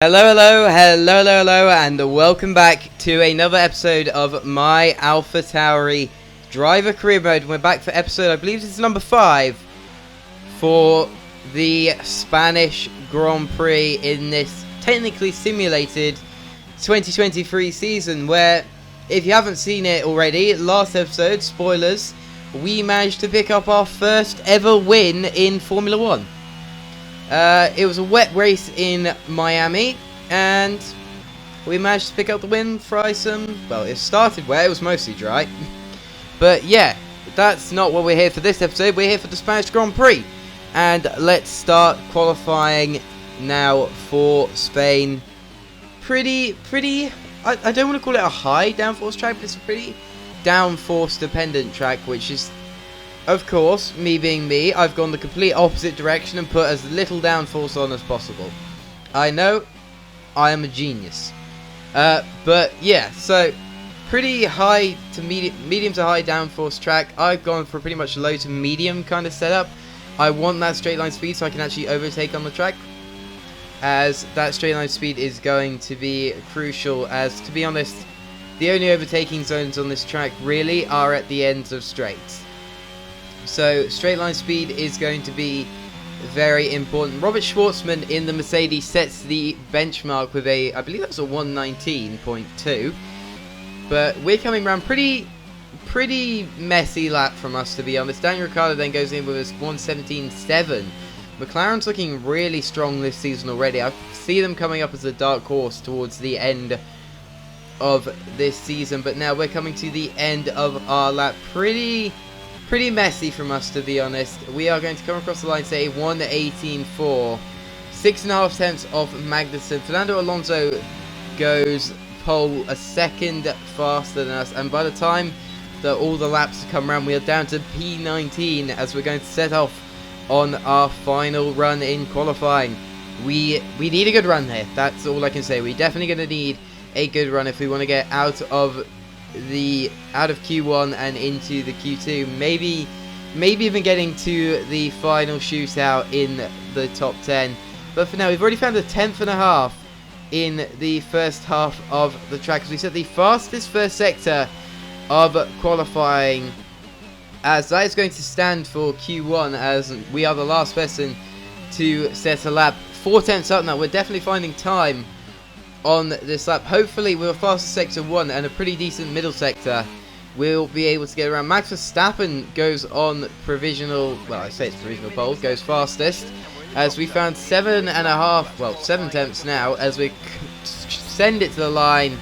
Hello, and welcome back to another episode of my Alpha Tauri driver career mode. We're back for episode, I believe this is number 5 for the Spanish Grand Prix in this technically simulated 2023 season, where, if you haven't seen it already, last episode, spoilers, we managed to pick up our first ever win in Formula 1. It was a wet race in Miami, and we managed to pick up the win for some, well, it started wet, it was mostly dry. But yeah, that's not what we're here for this episode. We're here for the Spanish Grand Prix. And let's start qualifying now for Spain. Pretty, I don't want to call it a high downforce track, but it's a pretty downforce dependent track, which is, of course, me being me, I've gone the complete opposite direction and put as little downforce on as possible. I know, I am a genius. But yeah, so pretty high to medium to high downforce track. I've gone for pretty much low to medium kind of setup. I want that straight line speed so I can actually overtake on the track, as that straight line speed is going to be crucial, as, to be honest, the only overtaking zones on this track really are at the ends of straights. So straight line speed is going to be very important. Robert Schwartzman in the Mercedes sets the benchmark with a, I believe that's a 119.2. But we're coming around pretty messy lap from us, to be honest. Daniel Ricciardo then goes in with a 117.7. McLaren's looking really strong this season already. I see them coming up as a dark horse towards the end of this season. But now we're coming to the end of our lap. Pretty messy from us, to be honest. We are going to come across the line, say 118.4, 6.5 tenths off Magnussen. Fernando Alonso goes pole a second faster than us, and by the time that all the laps come around, we are down to P19 as we're going to set off on our final run in qualifying. We need a good run here. That's all I can say. We're definitely going to need a good run if we want to get out of Q1 and into the Q2, maybe even getting to the final shootout in the top 10. But for now, we've already found a 10th and a half in the first half of the track, as we set the fastest first sector of qualifying, as that is going to stand for Q1, as we are the last person to set a lap. 4 tenths up now. We're definitely finding time on this lap. Hopefully with a faster sector 1 and a pretty decent middle sector, we'll be able to get around. Max Verstappen goes on provisional, well, I say it's provisional pole, goes fastest, as we found 7 tenths now, as we send it to the line,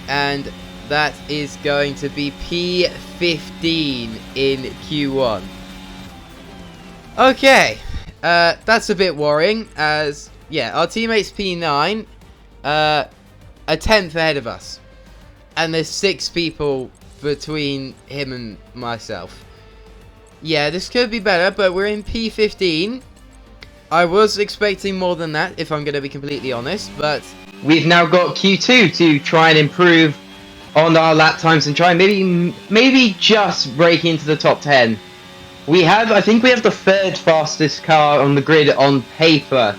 and that is going to be P15 in Q1. Okay, that's a bit worrying, as yeah, our teammate's P9, a 10th ahead of us, and there's 6 people between him and myself. Yeah, this could be better, but we're in P15. I was expecting more than that, if I'm going to be completely honest, but we've now got Q2 to try and improve on our lap times and try and maybe just break into the top 10. I think we have the 3rd fastest car on the grid on paper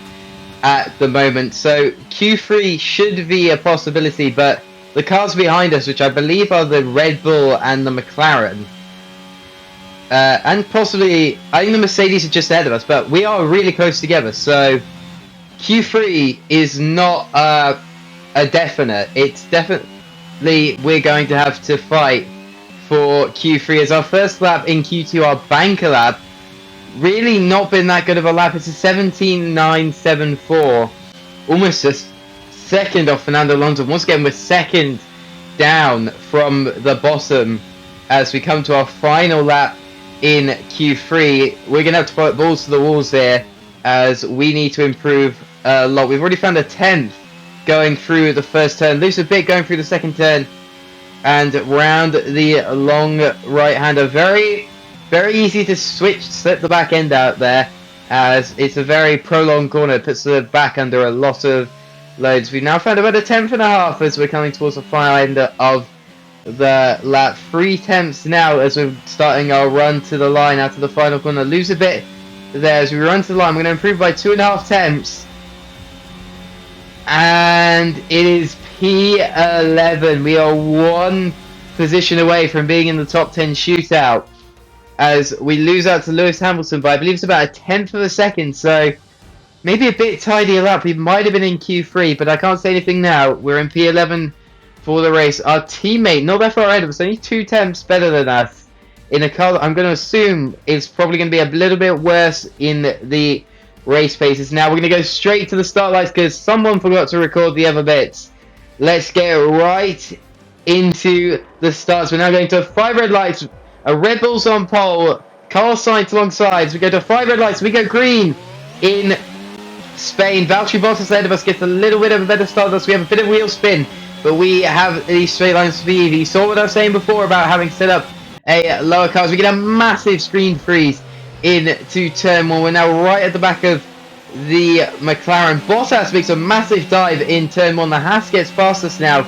at the moment, so Q3 should be a possibility, but the cars behind us, which I believe are the Red Bull and the McLaren, and possibly, I think the Mercedes are just ahead of us, but we are really close together, so Q3 is not a definite. It's definitely we're going to have to fight for Q3, as our first lap in Q2, our banker lap, really not been that good of a lap. It's a 17.974, almost a second off Fernando Alonso. Once again, we're second down from the bottom as we come to our final lap in Q3. We're going to have to put balls to the walls here, as we need to improve a lot. We've already found a 10th going through the first turn, lose a bit going through the second turn, and round the long right-hander. Very easy to slip the back end out there, as it's a very prolonged corner. It puts the back under a lot of loads. We've now found about a 10th and a half as we're coming towards the final end of the lap. 3 tenths now as we're starting our run to the line out of the final corner. Lose a bit there as we run to the line. We're going to improve by 2.5 tenths. And it is P11. We are one position away from being in the top 10 shootout, as we lose out to Lewis Hamilton by, I believe it's about a tenth of a second, so maybe a bit tidier up. We might have been in Q3, but I can't say anything now. We're in P11 for the race. Our teammate, not that far ahead of us, only 2 tenths better than us, in a car that I'm going to assume is probably going to be a little bit worse in the race paces. Now we're going to go straight to the start lights because someone forgot to record the other bits. Let's get right into the starts. We're now going to 5 red lights, a Red Bull's on pole, Carl Sainz alongside. We go to 5 red lights, we go green in Spain. Valtteri Bottas ahead of us gets a little bit of a better start than us. We have a bit of wheel spin, but we have the straight line speed. You saw what I was saying before about having set up a lower cars. We get a massive screen freeze into turn 1. We're now right at the back of the McLaren. Bottas makes a massive dive in turn 1. The Haas gets past us now,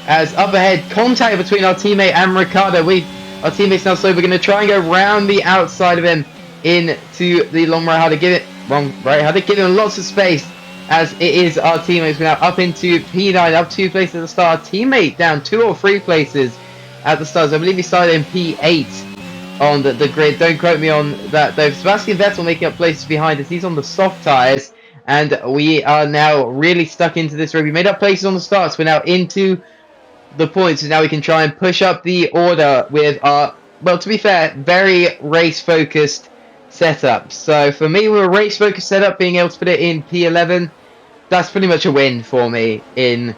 as up ahead, contact between our teammate and Ricciardo. Our teammate's now slow. We're going to try and go round the outside of him into the long right. How to give him lots of space, as it is our teammates. We're now up into P9, up 2 places at the start. Our teammate down 2 or 3 places at the start. So I believe he started in P8 on the grid. Don't quote me on that though. Sebastian Vettel making up places behind us. He's on the soft tyres, and we are now really stuck into this road. We made up places on the starts. We're now into the points, and now we can try and push up the order with our, well, to be fair, very race focused setup. So for me, with a race focused setup, being able to put it in P11, that's pretty much a win for me in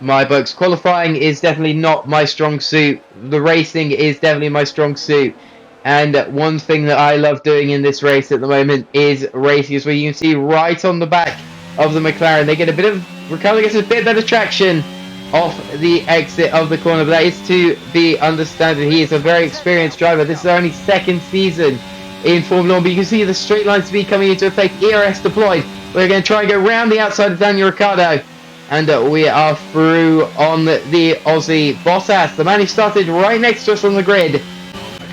my books. Qualifying is definitely not my strong suit. The racing is definitely my strong suit. And one thing that I love doing in this race at the moment is racing, is where you can see right on the back of the McLaren, they get a bit of, Ricciardo gets a bit better traction off the exit of the corner, but that is to be understood. He is a very experienced driver. This is our only 2nd season in Formula 1, but you can see the straight line speed coming into effect. ERS deployed. We're going to try and go round the outside of Daniel Ricciardo, and we are through on the Aussie. Bottas, the man who started right next to us on the grid.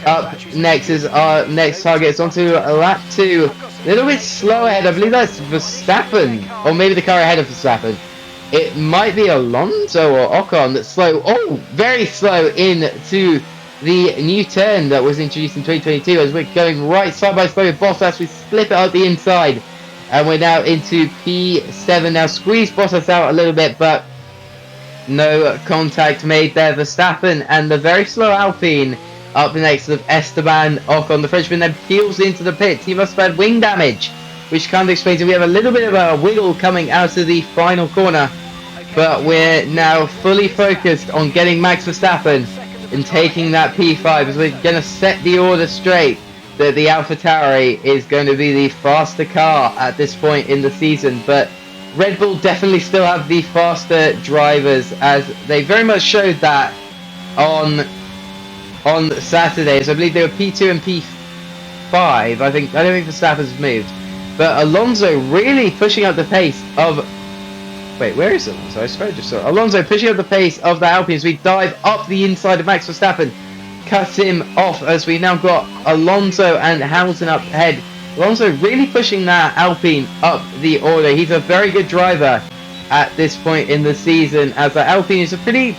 Up next is our next target. It's onto lap 2. A little bit slow ahead. I believe that's Verstappen, or maybe the car ahead of Verstappen. It might be Alonso or Ocon that's slow. Oh, very slow into the new turn that was introduced in 2022, as we're going right side by side with Bottas. We slip it out the inside, and we're now into P7. Now squeeze Bottas out a little bit, but no contact made there. Verstappen and the very slow Alpine up next of Esteban Ocon. The Frenchman then peels into the pits. He must have had wing damage, which kind of explains it. We have a little bit of a wiggle coming out of the final corner, but we're now fully focused on getting Max Verstappen and taking that P5, as we're going to set the order straight that the AlphaTauri is going to be the faster car at this point in the season. But Red Bull definitely still have the faster drivers, as they very much showed that on Saturdays. I believe they were P2 and P5. I don't think Verstappen's moved. But Alonso really pushing up the pace of... Wait, where is Alonso? I swear I just saw it. Alonso pushing up the pace of the Alpine as we dive up the inside of Max Verstappen. Cut him off, as we now got Alonso and Hamilton up ahead. Alonso really pushing that Alpine up the order. He's a very good driver at this point in the season, as the Alpine is a pretty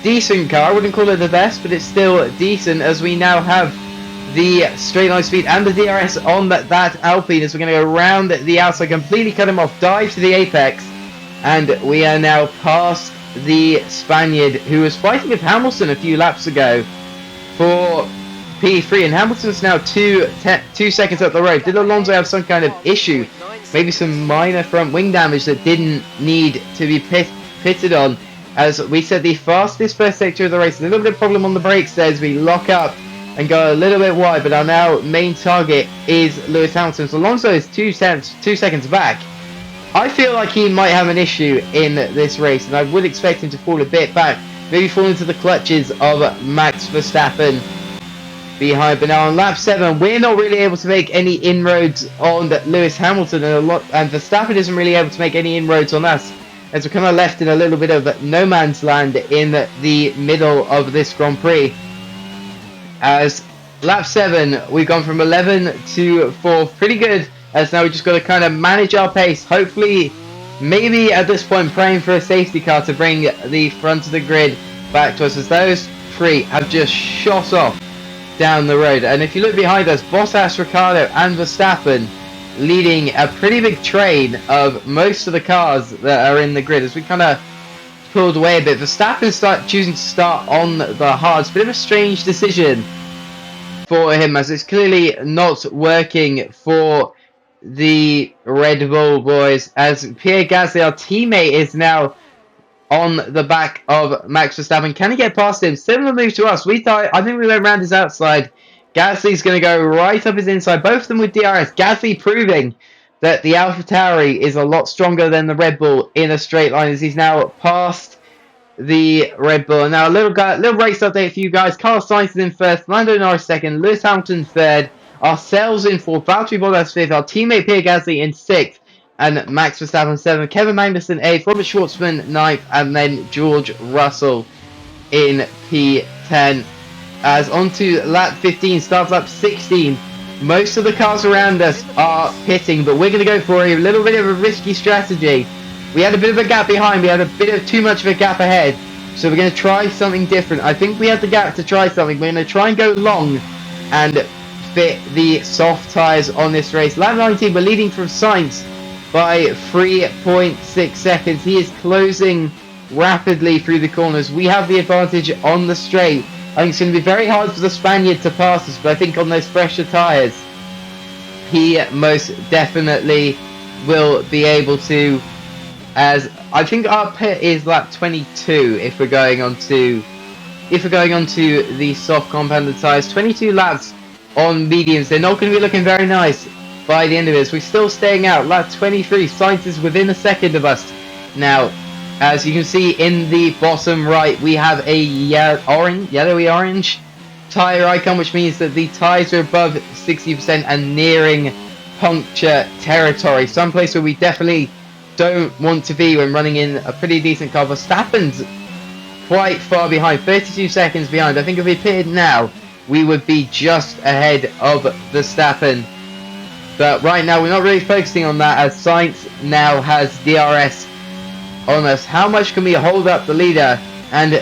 decent car. I wouldn't call it the best, but it's still decent, as we now have the straight line speed and the DRS on that Alpine, as we're going to go around the outside, completely cut him off, dive to the apex, and we are now past the Spaniard who was fighting with Hamilton a few laps ago for P3, and Hamilton's now 2 seconds up the road. Did Alonso have some kind of issue? Maybe some minor front wing damage that didn't need to be pitted on? As we said, the fastest first sector of the race. A little bit of problem on the brakes there as we lock up and go a little bit wide, but our now main target is Lewis Hamilton. So Alonso is 2 seconds back. I feel like he might have an issue in this race, and I would expect him to fall a bit back, maybe fall into the clutches of Max Verstappen behind. But now on lap 7, we're not really able to make any inroads on Lewis Hamilton, and Verstappen isn't really able to make any inroads on us, as we're kind of left in a little bit of no man's land in the middle of this Grand Prix. As lap 7, we've gone from 11 to 4th. Pretty good, as now we just got to kind of manage our pace. Hopefully maybe at this point praying for a safety car to bring the front of the grid back to us, as those three have just shot off down the road. And if you look behind us, Bottas, Ricciardo and Verstappen leading a pretty big train of most of the cars that are in the grid as we kind of pulled away a bit. Verstappen choosing to start on the hards. Bit of a strange decision for him, as it's clearly not working for the Red Bull boys, as Pierre Gasly, our teammate, is now on the back of Max Verstappen. Can he get past him? Similar move to us. I think we went around his outside. Gasly's going to go right up his inside. Both of them with DRS. Gasly proving that the Alpha Tauri is a lot stronger than the Red Bull in a straight line, as he's now past the Red Bull. And now a little race update for you guys. Carlos Sainz is in first, Lando Norris second, Lewis Hamilton third, ourselves in fourth, Valtteri Bottas fifth, our teammate Pierre Gasly in sixth, and Max Verstappen 7th, Kevin Magnussen 8th, Robert Schwartzman 9th, and then George Russell in P10. As onto lap 15, start lap 16. Most of the cars around us are pitting, but we're going to go for a little bit of a risky strategy. We had a bit of a gap behind, we had a bit of too much of a gap ahead, so we're going to try something different. I think we have the gap to try something. We're going to try and go long and fit the soft tyres on this race. Lap 19, we're leading from Sainz by 3.6 seconds. He is closing rapidly through the corners. We have the advantage on the straight. I think it's going to be very hard for the Spaniard to pass us, but I think on those fresher tyres, he most definitely will be able to, as I think our pit is lap 22 if we're going on to the soft compounded tyres. 22 laps on mediums. They're not going to be looking very nice by the end of this. We're still staying out. Lap 23, Sainz is within a second of us now. As you can see in the bottom right, we have a yellowy orange tyre icon, which means that the tyres are above 60% and nearing puncture territory. Someplace where we definitely don't want to be when running in a pretty decent car. Verstappen's quite far behind, 32 seconds behind. I think if we pitted now, we would be just ahead of Verstappen. But right now, we're not really focusing on that, as Sainz now has DRS on us. How much can we hold up the leader? And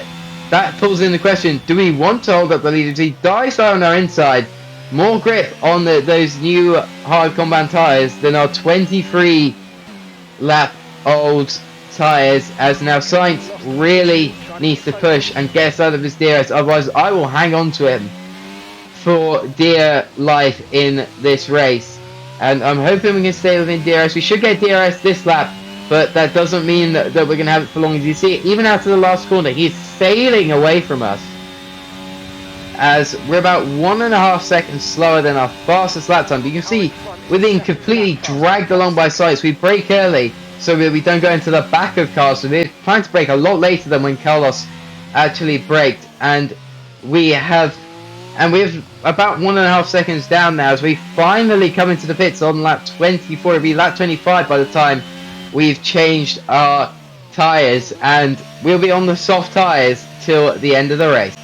that pulls in the question, do we want to hold up the leader? Does he die slow on our inside? More grip on those new hard compound tyres than our 23 lap old tyres, as now Sainz really needs to push and get us out of his DRS, otherwise I will hang on to him for dear life in this race. And I'm hoping we can stay within DRS. We should get DRS this lap, but that doesn't mean that we're going to have it for long. As you see, even out to the last corner, he's sailing away from us, as we're about 1.5 seconds slower than our fastest lap time. But you can see we're being completely dragged along by Sainz. We brake early so that we don't go into the back of cars. So we're trying to brake a lot later than when Carlos actually braked, and we have about 1.5 seconds down now as we finally come into the pits on lap 24. It'll be lap 25 by the time we've changed our tyres, and we'll be on the soft tyres till the end of the race.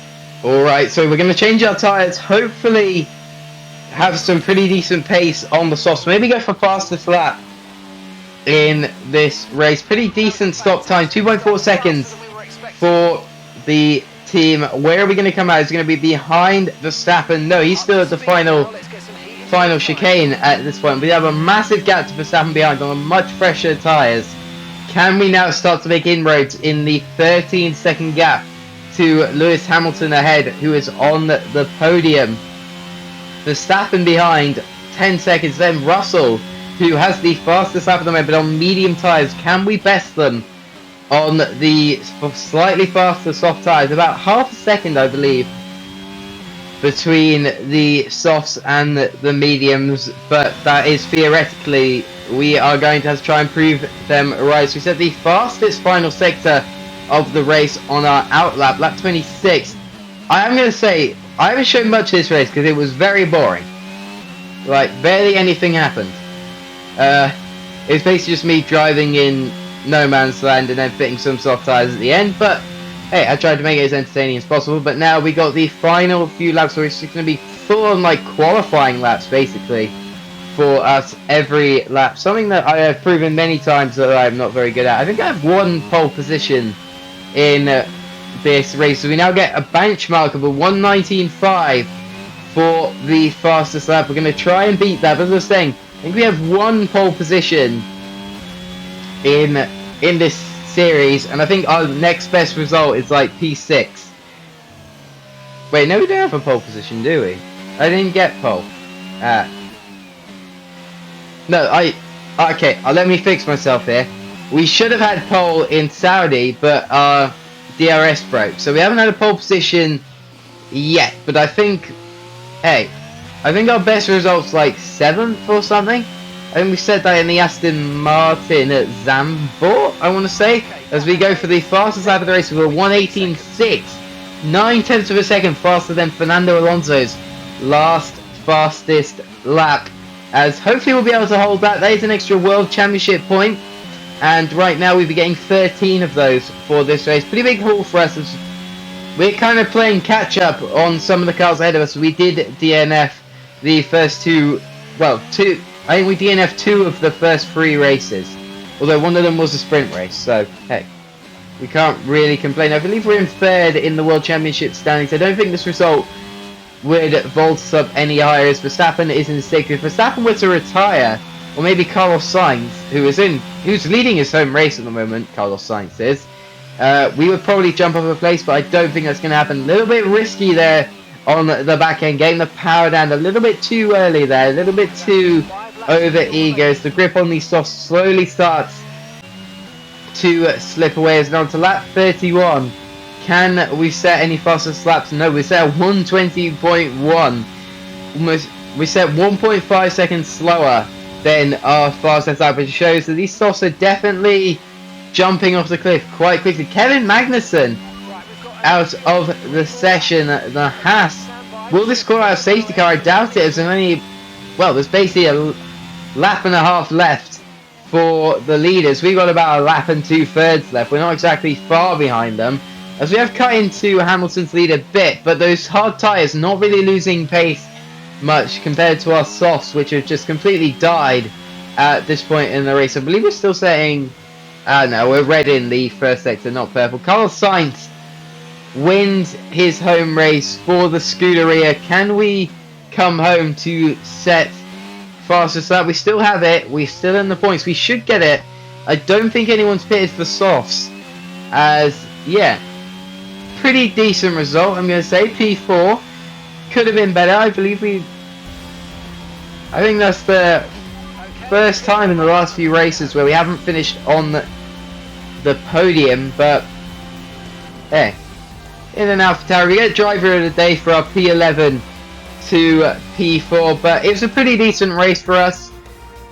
Alright, so we're going to change our tyres, hopefully have some pretty decent pace on the softs, maybe go for fastest lap in this race. Pretty decent stop time, 2.4 seconds for the team. Where are we going to come out? It's going to be behind Verstappen. No, he's still at the final chicane at this point. We have a massive gap to Verstappen behind on much fresher tyres. Can we now start to make inroads in the 13-second gap to Lewis Hamilton ahead, who is on the podium? Verstappen behind, 10 seconds. Then Russell, who has the fastest lap of the moment, but on medium tyres. Can we best them on the slightly faster soft tyres? About half a second, I believe, between the softs and the mediums, but that is theoretically. We are going to have to try and prove them right. So we set the fastest final sector of the race on our outlap, lap 26. I am going to say I haven't shown much of this race because it was very boring. Like, barely anything happened. It was basically just me driving in no man's land and then fitting some soft tyres at the end, but hey, I tried to make it as entertaining as possible. But now we got the final few laps, so it's going to be full on like qualifying laps basically for us every lap. Something that I have proven many times that I'm not very good at. I think I have one pole position in this race. So we now get a benchmark of a 1:19.5 for the fastest lap. We're going to try and beat that. But as I was saying, I think we have one pole position in this series, and I think our next best result is like P6. Wait, no, we don't have a pole position, do we? I didn't get pole. No, okay, let me fix myself here. We should have had pole in Saudi, but our DRS broke. So we haven't had a pole position yet, but I think, hey, I think our best result's like 7th or something. I think we said that in the Aston Martin at Zandvoort, I want to say, as we go for the fastest lap of the race with a 1:18.6, 9/10 of a second faster than Fernando Alonso's last fastest lap. As hopefully we'll be able to hold that. That is an extra World Championship point, and right now we'll be getting 13 of those for this race. Pretty big haul for us. As we're kind of playing catch up on some of the cars ahead of us. We did DNF the first I think we DNF 2 of the first 3 races, although one of them was a sprint race, so hey, we can't really complain. I believe we're in 3rd in the World Championship standings. I don't think this result would vault us up any higher, as Verstappen is in 6th. If Verstappen were to retire, or maybe Carlos Sainz, who's leading his home race at the moment, Carlos Sainz is, we would probably jump up a place, but I don't think that's going to happen. A little bit risky there on the back end, getting the power down a little bit too early there, a little bit too over eager, as the grip on these softs slowly starts to slip away. As on to lap 31. Can we set any fastest laps? No, we set 1:20.1. We set 1.5 seconds slower than our fastest lap, which shows that these softs are definitely jumping off the cliff quite quickly. Kevin Magnussen out of the session. The Haas, will this score out a safety car? I doubt it, as there's basically a lap and a half left for the leaders. We've got about a lap and 2/3 left. We're not exactly far behind them, as we have cut into Hamilton's lead a bit, but those hard tyres not really losing pace much compared to our softs, which have just completely died at this point in the race. I believe we're still saying, no, we're red in the first sector, not purple. Carlos Sainz wins his home race for the Scuderia. Can we come home to set fastest lap? We still have it. We're still in the points. We should get it. I don't think anyone's pitted for softs, as, yeah, pretty decent result, I'm going to say. P4 could have been better. I think that's the first time in the last few races where we haven't finished on the podium, but hey, in an AlphaTauri, we get driver of the day for our P11 to P4, but it was a pretty decent race for us.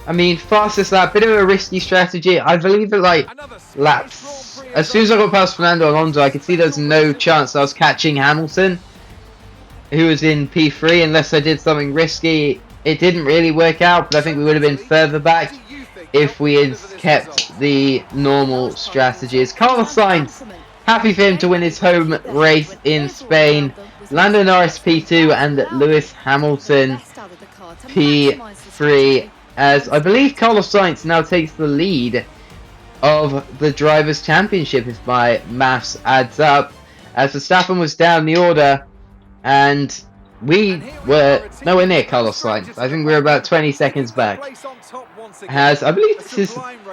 I mean, fastest lap, bit of a risky strategy. I believe that, like, laps, as soon as I got past Fernando Alonso, I could see there's no chance I was catching Hamilton, who was in P3, unless I did something risky. It didn't really work out, but I think we would have been further back if we had kept the normal strategies. Carlos Sainz, happy for him to win his home race in Spain. Lando Norris P2 and Lewis Hamilton P3, as I believe Carlos Sainz now takes the lead of the Drivers' Championship, if my maths adds up, as Verstappen was down the order, and we were nowhere near Carlos Sainz. I think we were about 20 seconds back. As I believe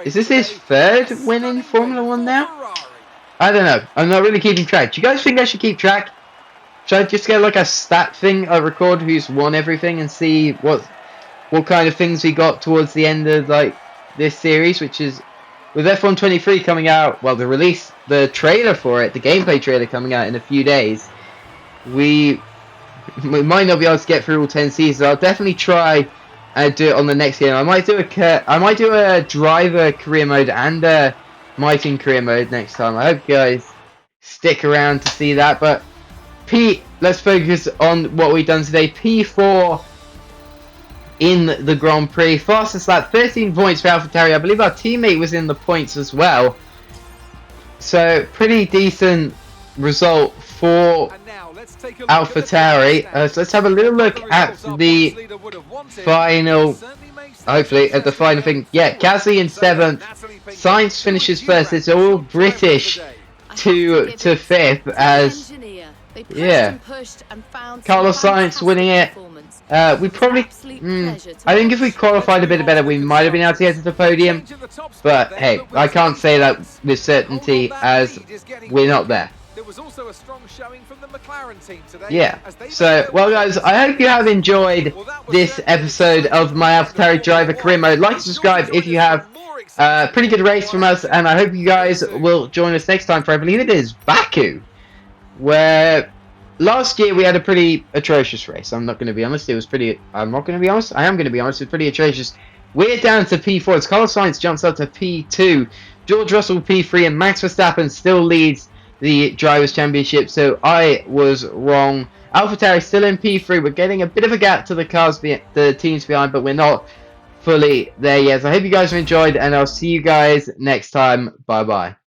is this his 3rd win in Formula 1 now? I don't know. I'm not really keeping track. Do you guys think I should keep track? Should I just get like a stat thing? I record who's won everything and see what kind of things we got towards the end of like this series, which is with F1-23 coming out. Well, the trailer for it, the gameplay trailer coming out in a few days. We might not be able to get through all 10 seasons. I'll definitely try and do it on the next game. I might do a driver career mode and a my team career mode next time. I hope you guys stick around to see that. But let's focus on what we've done today. P4 in the Grand Prix. Fastest lap, 13 points for AlphaTauri. I believe our teammate was in the points as well. So pretty decent result for AlphaTauri. So let's have a little look at the final hopefully, at the final thing. Yeah, Gasly in 7th. Sainz finishes first. It's all British to 5th as... Yeah. Carlos Sainz winning it. We probably... I think if we qualified a bit better, we might have been able to get to the podium. But, hey, I can't say that with certainty as we're not there. There was also a strong showing from the McLaren team today. Yeah. So, well, guys, I hope you have enjoyed this episode of my AlphaTauri Driver Career Mode. Like and subscribe if you have. Pretty good race from us, and I hope you guys will join us next time for, I believe it is Baku, where last year we had a pretty atrocious race. I'm not going to be honest. It was pretty. I'm not going to be honest. I am going to be honest. It was pretty atrocious. We're down to P4. As Carlos Sainz jumps up to P2. George Russell P3, and Max Verstappen still leads the Drivers' Championship, so I was wrong. AlphaTauri still in P3. We're getting a bit of a gap to the teams behind, but we're not fully there yet. So I hope you guys have enjoyed, and I'll see you guys next time. Bye-bye.